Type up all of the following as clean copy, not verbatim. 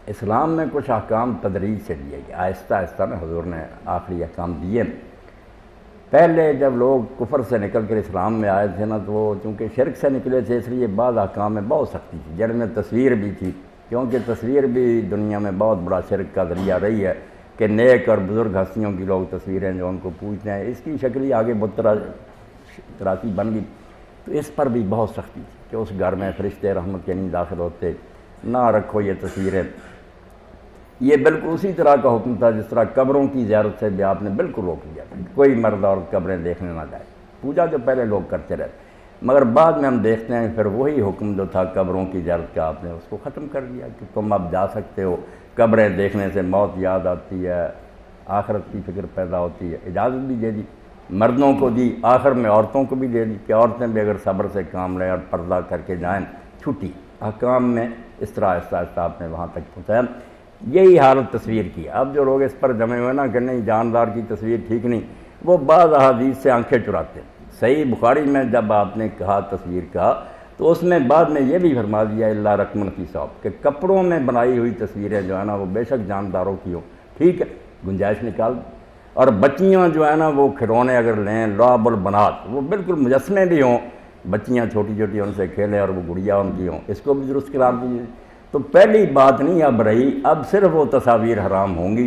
اسلام میں کچھ احکام تدریج سے دیے گئے، آہستہ آہستہ میں حضور نے آخری احکام دیے۔ پہلے جب لوگ کفر سے نکل کر اسلام میں آئے تھے نا، تو وہ چونکہ شرک سے نکلے تھے، اس لیے بعض احکام میں بہت سختی تھی، جن میں تصویر بھی تھی، کیونکہ تصویر بھی دنیا میں بہت بڑا شرک کا ذریعہ رہی ہے کہ نیک اور بزرگ ہستیوں کی لوگ تصویریں جو ان کو پوجتے ہیں، اس کی شکل ہی آگے بت تراسی بن گئی، تو اس پر بھی بہت سختی تھی کہ اس گھر میں فرشتے رحمت کے نہیں داخل ہوتے، نہ رکھو یہ تصویریں۔ یہ بالکل اسی طرح کا حکم تھا جس طرح قبروں کی زیارت سے بھی آپ نے بالکل روک دیا تھا، کوئی مرد اور قبریں دیکھنے نہ جائے۔ پوجا جو پہلے لوگ کرتے رہتے، مگر بعد میں ہم دیکھتے ہیں پھر وہی حکم جو تھا قبروں کی زیارت کا، آپ نے اس کو ختم کر دیا کہ تم اب جا سکتے ہو، قبریں دیکھنے سے موت یاد آتی ہے، آخرت کی فکر پیدا ہوتی ہے، اجازت بھی دے دی، مردوں کو دی، آخر میں عورتوں کو بھی دے دی کہ عورتیں بھی اگر صبر سے کام لیں اور پردہ کر کے جائیں، چھٹی احکام میں اس طرح آہستہ آہستہ آپ نے وہاں تک پہنچایا۔ یہی حالت تصویر کی۔ اب جو لوگ اس پر جمے ہوئے نا کہ نہیں جاندار کی تصویر ٹھیک نہیں، وہ بعض احادیث سے آنکھیں چراتے ہیں۔ صحیح بخاری میں جب آپ نے کہا تصویر کہا تو اس میں بعد میں یہ بھی فرما دیا اللہ رقمن کی صوب کہ کپڑوں میں بنائی ہوئی تصویریں جو ہے نا وہ بے شک جانداروں کی ہوں، ٹھیک ہے، گنجائش نکال دیں۔ اور بچیاں جو ہے نا وہ کھلونے اگر لیں لعب البنات، وہ بالکل مجسمے بھی ہوں، بچیاں چھوٹی چھوٹی ان سے کھیلیں اور وہ گڑیا ان کی ہوں، اس کو بھی درست قرار دیجیے۔ تو پہلی بات نہیں اب رہی، اب صرف وہ تصاویر حرام ہوں گی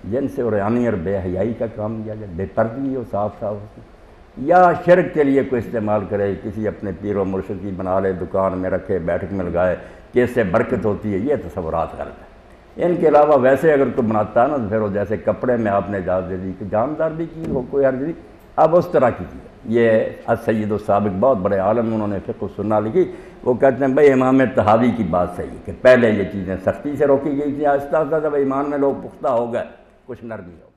جن سے عریانی اور بے حیائی کا کام کیا جائے، بے پردگی ہو صاف صاف اس میں، یا شرک کے لیے کوئی استعمال کرے، کسی اپنے پیر و مرشد کی بنا لے، دکان میں رکھے، بیٹھک میں لگائے کہ اس سے برکت ہوتی ہے، یہ تصورات غلط ہے۔ ان کے علاوہ ویسے اگر کوئی بناتا ہے نا تو پھر وہ جیسے کپڑے میں آپ نے اجازت دے دی کہ جاندار بھی کی ہو، کوئی حرج نہیں، اب اس طرح کی چیز۔ یہ السید السابق بہت بڑے عالم انہوں نے فقہ و سنہ لکھی، وہ کہتے ہیں بھائی امام طحاوی کی بات صحیح ہے کہ پہلے یہ چیزیں سختی سے روکی گئی تھیں، آہستہ آہستہ جب ایمان میں لوگ پختہ ہو گئے، کچھ نرمی ہو